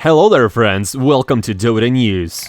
Hello there friends, welcome to Dota News.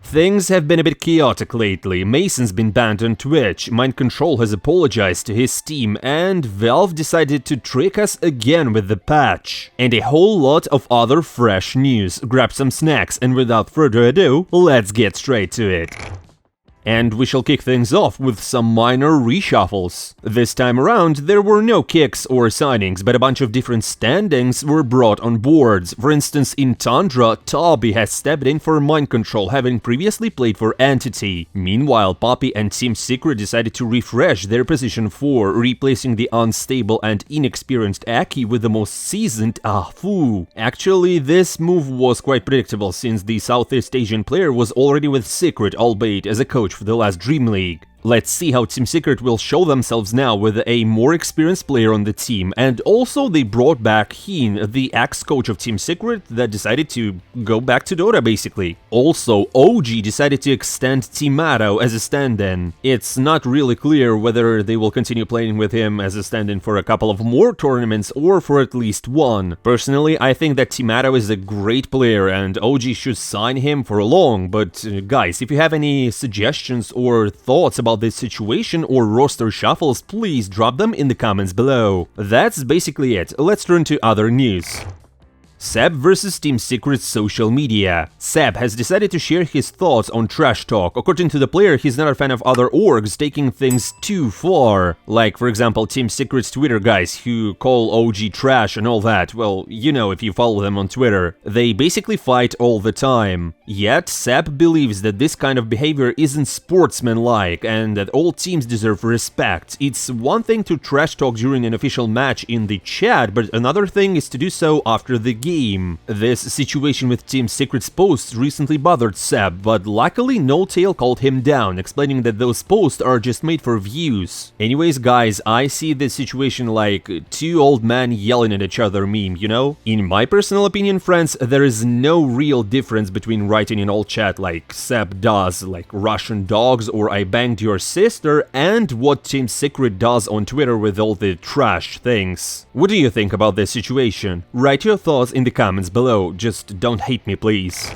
Things have been a bit chaotic lately. Mason's been banned on Twitch, Mind Control has apologized to his team, and Valve decided to trick us again with the patch. And a whole lot of other fresh news. Grab some snacks, and without further ado, let's get straight to it. And we shall kick things off with some minor reshuffles. This time around, there were no kicks or signings, but a bunch of different standings were brought on boards. For instance, in Tundra, Toby has stepped in for Mind Control, having previously played for Entity. Meanwhile, Poppy and Team Secret decided to refresh their position 4, replacing the unstable and inexperienced Aki with the most seasoned Afu. Actually, this move was quite predictable, since the Southeast Asian player was already with Secret, albeit as a coach for the last DreamLeague. Let's see how Team Secret will show themselves now with a more experienced player on the team. And also they brought back Heen, the ex-coach of Team Secret that decided to go back to Dota basically. Also, OG decided to extend Timato as a stand-in. It's not really clear whether they will continue playing with him as a stand-in for a couple of more tournaments or for at least one. Personally, I think that Timato is a great player and OG should sign him for long, but guys, if you have any suggestions or thoughts about this situation or roster shuffles, please drop them in the comments below. That's basically it. Let's turn to other news. Seb versus Team Secret's social media. Seb has decided to share his thoughts on trash talk. According to the player, he's not a fan of other orgs taking things too far. Like, for example, Team Secret's Twitter guys who call OG trash and all that. Well, you know, if you follow them on Twitter. They basically fight all the time. Yet, Seb believes that this kind of behavior isn't sportsmanlike and that all teams deserve respect. It's one thing to trash talk during an official match in the chat, but another thing is to do so after the game. This situation with Team Secret's posts recently bothered Seb, but luckily No Tail called him down, explaining that those posts are just made for views. Anyways guys, I see this situation like two old men yelling at each other meme, you know? In my personal opinion, friends, there is no real difference between writing in all chat like Seb does, like Russian dogs or I banged your sister, and what Team Secret does on Twitter with all the trash things. What do you think about this situation? Write your thoughts in the comments below, just don't hate me please.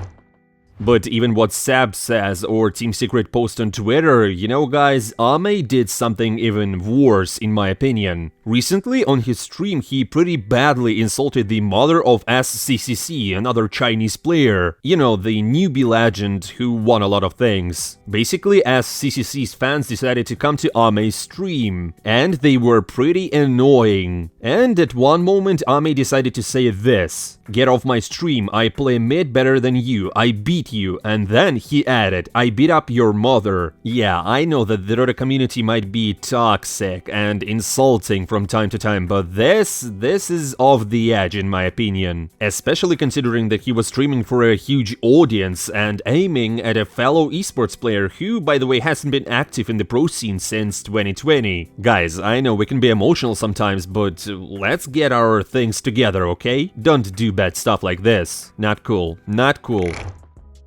But even what Seb says or Team Secret post on Twitter, you know guys, Ame did something even worse in my opinion. Recently on his stream he pretty badly insulted the mother of SCCC, another Chinese player. You know, the newbie legend who won a lot of things. Basically, SCCC's fans decided to come to Ame's stream, and they were pretty annoying. And at one moment Ame decided to say this: "Get off my stream, I play mid better than you, I beat you," and then he added, "I beat up your mother." Yeah, I know that the Dota community might be toxic and insulting from time to time, but this is off the edge in my opinion. Especially considering that he was streaming for a huge audience and aiming at a fellow esports player who, by the way, hasn't been active in the pro scene since 2020. Guys, I know we can be emotional sometimes, but let's get our things together, okay? Don't do bad stuff like this. Not cool. Not cool.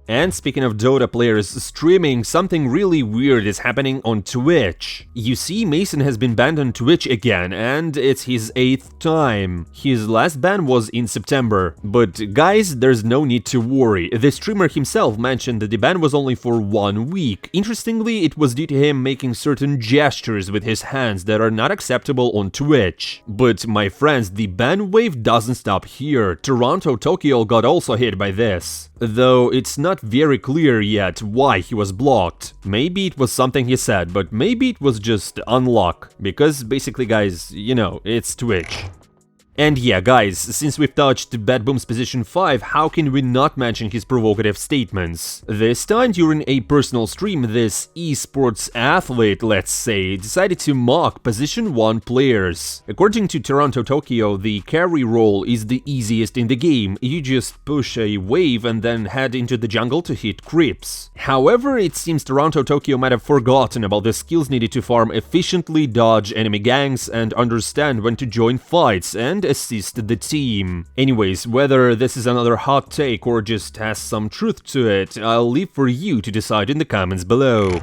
And speaking of Dota players streaming, something really weird is happening on Twitch. You see, Mason has been banned on Twitch again, and it's his 8th time. His last ban was in September. But guys, there's no need to worry. The streamer himself mentioned that the ban was only for 1 week. Interestingly, it was due to him making certain gestures with his hands that are not acceptable on Twitch. But my friends, the ban wave doesn't stop here. TorontoTokyo got also hit by this. Though it's not very clear yet why he was blocked. Maybe it was something he said, but maybe it was just unluck. Because basically guys, you know, it's Twitch. And yeah, guys, since we've touched Bad Boom's position 5, how can we not mention his provocative statements? This time, during a personal stream, this esports athlete, let's say, decided to mock position 1 players. According to TorontoTokyo, the carry role is the easiest in the game. You just push a wave and then head into the jungle to hit creeps. However, it seems TorontoTokyo might have forgotten about the skills needed to farm efficiently, dodge enemy ganks, and understand when to join fights and assist the team. Anyways, whether this is another hot take or just has some truth to it, I'll leave for you to decide in the comments below.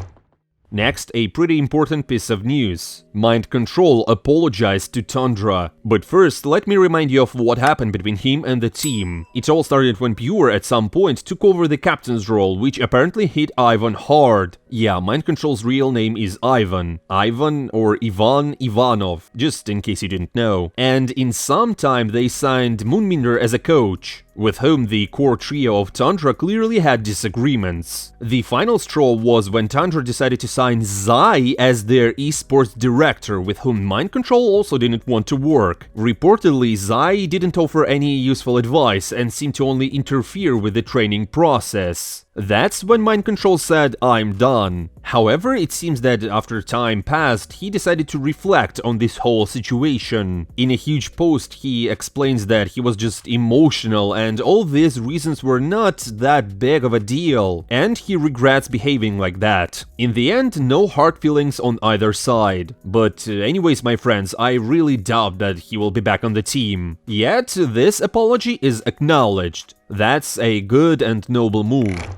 Next, a pretty important piece of news. Mind Control apologized to Tundra. But first, let me remind you of what happened between him and the team. It all started when Pure at some point took over the captain's role, which apparently hit Ivan hard. Yeah, Mind Control's real name is Ivan. Ivan or Ivan Ivanov, just in case you didn't know. And in some time they signed Moonminder as a coach, with whom the core trio of Tundra clearly had disagreements. The final straw was when Tundra decided to sign Zai as their esports director, with whom Mind Control also didn't want to work. Reportedly, Zai didn't offer any useful advice and seemed to only interfere with the training process. That's when Mind Control said, "I'm done." However, it seems that after time passed, he decided to reflect on this whole situation. In a huge post, he explains that he was just emotional and all these reasons were not that big of a deal, and he regrets behaving like that. In the end, no hard feelings on either side. But anyways, my friends, I really doubt that he will be back on the team. Yet, this apology is acknowledged. That's a good and noble move.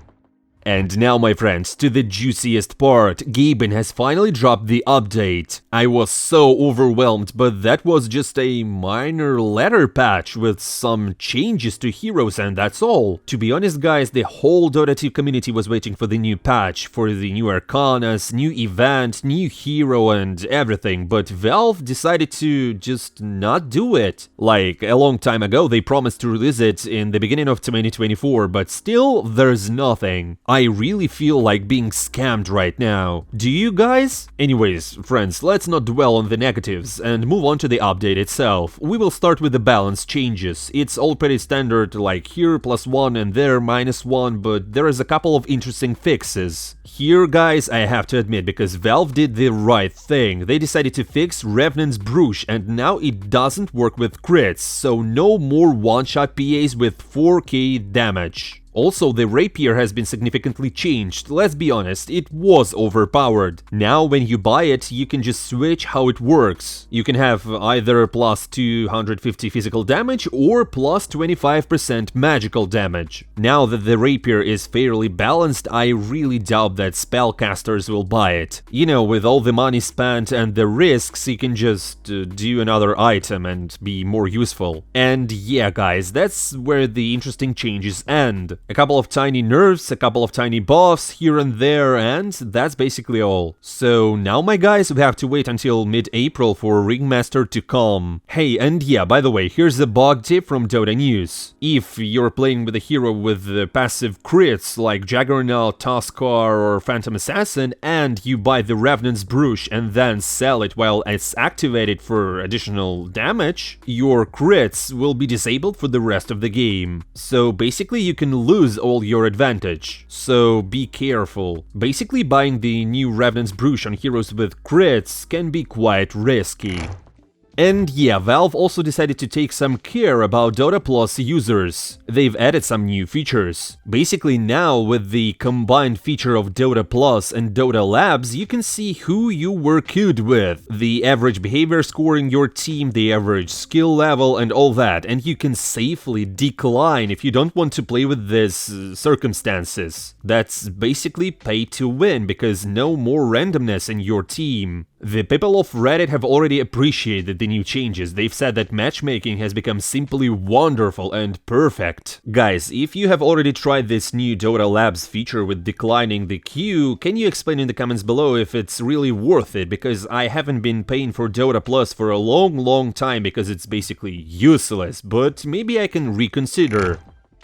And now, my friends, to the juiciest part. Gaben has finally dropped the update. I was so overwhelmed, but that was just a minor ladder patch with some changes to heroes and that's all. To be honest, guys, the whole Dota 2 community was waiting for the new patch, for the new Arcanas, new event, new hero and everything, but Valve decided to just not do it. Like, a long time ago they promised to release it in the beginning of 2024, but still, there's nothing. I really feel like being scammed right now. Do you guys? Anyways, friends, let's not dwell on the negatives and move on to the update itself. We will start with the balance changes. It's all pretty standard, like here +1 and there -1, but there is a couple of interesting fixes. Here, guys, I have to admit, because Valve did the right thing. They decided to fix Revenant's Brush and now it doesn't work with crits, so no more one-shot PAs with 4k damage. Also, the rapier has been significantly changed. Let's be honest, it was overpowered. Now when you buy it, you can just switch how it works. You can have either plus 250 physical damage or plus 25% magical damage. Now that the rapier is fairly balanced, I really doubt that spellcasters will buy it. You know, with all the money spent and the risks, you can just do another item and be more useful. And yeah, guys, that's where the interesting changes end. A couple of tiny nerfs, a couple of tiny buffs here and there, and that's basically all. So now, my guys, we have to wait until mid-April for Ringmaster to come. Hey, and yeah, by the way, here's a bug tip from Dota News. If you're playing with a hero with passive crits like Juggernaut, Tuskar or Phantom Assassin, and you buy the Revenant's Brush and then sell it while it's activated for additional damage, your crits will be disabled for the rest of the game. So basically you can lose all your advantage, so be careful. Basically, buying the new Revenant's Brush on heroes with crits can be quite risky. And yeah, Valve also decided to take some care about Dota Plus users. They've added some new features. Basically now, with the combined feature of Dota Plus and Dota Labs, you can see who you were queued with, the average behavior score in your team, the average skill level and all that, and you can safely decline if you don't want to play with these circumstances. That's basically pay to win, because no more randomness in your team. The people of Reddit have already appreciated the new changes. They've said that matchmaking has become simply wonderful and perfect. Guys, if you have already tried this new Dota Labs feature with declining the queue, can you explain in the comments below if it's really worth it? Because I haven't been paying for Dota Plus for a long time because it's basically useless, but maybe I can reconsider.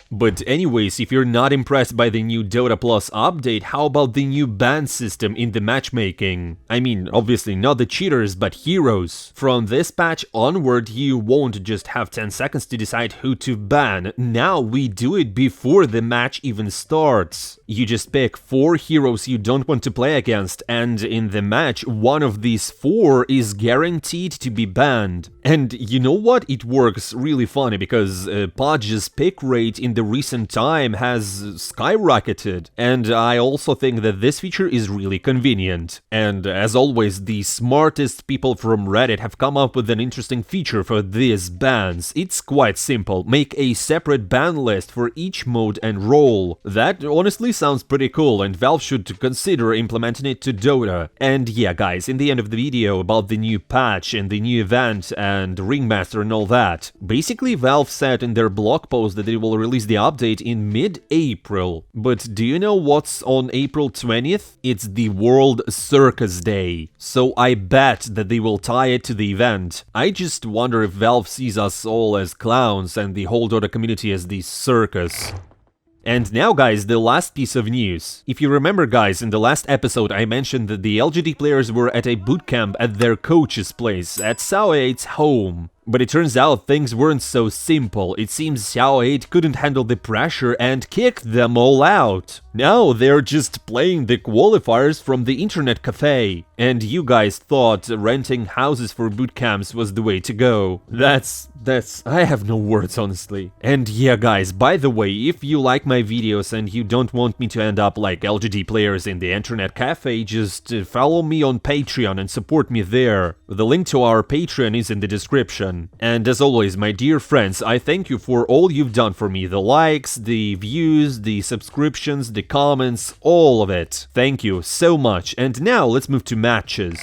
But anyways, if you're not impressed by the new Dota Plus update, how about the new ban system in the matchmaking? I mean, obviously not the cheaters, but heroes. From this patch onward, you won't just have 10 seconds to decide who to ban. Now we do it before the match even starts. You just pick 4 heroes you don't want to play against, and in the match, one of these 4 is guaranteed to be banned. And you know what? It works really funny, because Podge's pick rate in the recent time has skyrocketed, and I also think that this feature is really convenient. And as always, the smartest people from Reddit have come up with an interesting feature for these bans. It's quite simple. Make a separate ban list for each mode and role. That honestly sounds pretty cool, and Valve should consider implementing it to Dota. And yeah, guys, in the end of the video about the new patch and the new event and Ringmaster and all that, basically Valve said in their blog post that they will release the update in mid-April. But do you know what's on April 20th? It's the World Circus Day. So I bet that they will tie it to the event. I just wonder if Valve sees us all as clowns and the whole Dota community as the circus. And now, guys, the last piece of news. If you remember, guys, in the last episode I mentioned that the LGD players were at a bootcamp at their coach's place, at Xiao8's home. But it turns out things weren't so simple. It seems Xiao8 couldn't handle the pressure and kicked them all out. Now they're just playing the qualifiers from the internet cafe. And you guys thought renting houses for bootcamps was the way to go. I have no words, honestly. And yeah, guys, by the way, if you like my videos and you don't want me to end up like LGD players in the internet cafe, just follow me on Patreon and support me there. The link to our Patreon is in the description. And as always, my dear friends, I thank you for all you've done for me. The likes, the views, the subscriptions, the comments, all of it. Thank you so much. And now let's move to matches.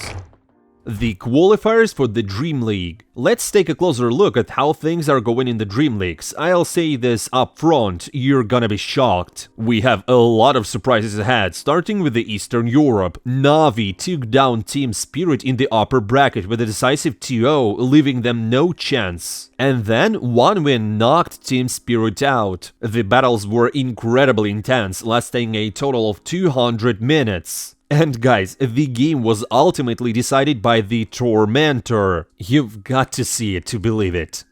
The qualifiers for the DreamLeague. Let's take a closer look at how things are going in the DreamLeagues. I'll say this up front, you're gonna be shocked. We have a lot of surprises ahead, starting with the Eastern Europe. Na'Vi took down Team Spirit in the upper bracket with a decisive 2-0, leaving them no chance. And then one win knocked Team Spirit out. The battles were incredibly intense, lasting a total of 200 minutes. And guys, the game was ultimately decided by the Tormentor. You've got to see it to believe it.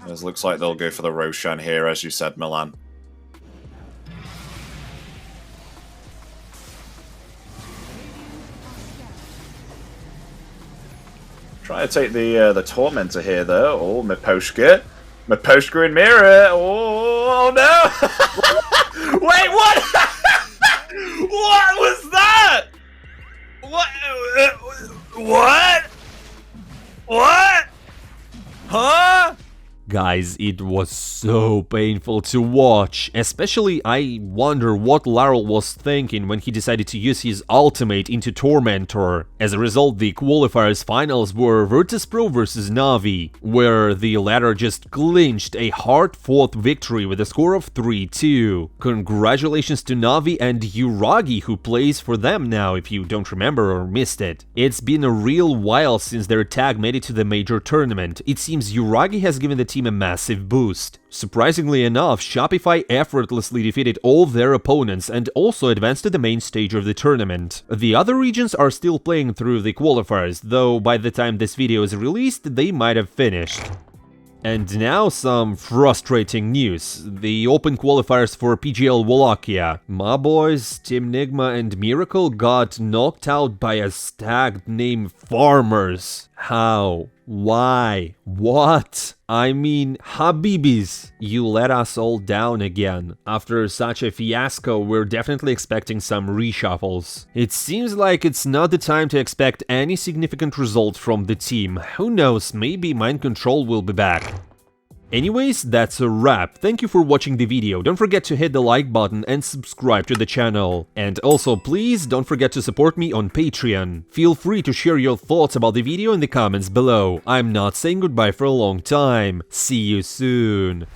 It looks like they'll go for the Roshan here, as you said, Milan. Trying to take the Tormentor here, though. Oh, Miposhka. Miposhka and Mira. Oh no! Wait, what? What was that? What? What? What? Huh? Guys, it was so painful to watch. Especially, I wonder what Laryl was thinking when he decided to use his ultimate into Tormentor. As a result, the qualifiers finals were Virtus.pro versus Na'Vi, where the latter just clinched a hard-fought victory with a score of 3-2. Congratulations to Na'Vi and Uragi, who plays for them now, if you don't remember or missed it. It's been a real while since their tag made it to the major tournament. It seems Uragi has given the team a massive boost. Surprisingly enough, Shopify effortlessly defeated all their opponents and also advanced to the main stage of the tournament. The other regions are still playing through the qualifiers, though by the time this video is released, they might have finished. And now some frustrating news. The open qualifiers for PGL Wallachia. My boys, Team Nigma and Miracle got knocked out by a stag named Farmers. How? Why? What? I mean, Habibis, you let us all down again. After such a fiasco, we're definitely expecting some reshuffles. It seems like it's not the time to expect any significant results from the team. Who knows, maybe Mind Control will be back. Anyways, that's a wrap. Thank you for watching the video. Don't forget to hit the like button and subscribe to the channel. And also, please don't forget to support me on Patreon. Feel free to share your thoughts about the video in the comments below. I'm not saying goodbye for a long time. See you soon.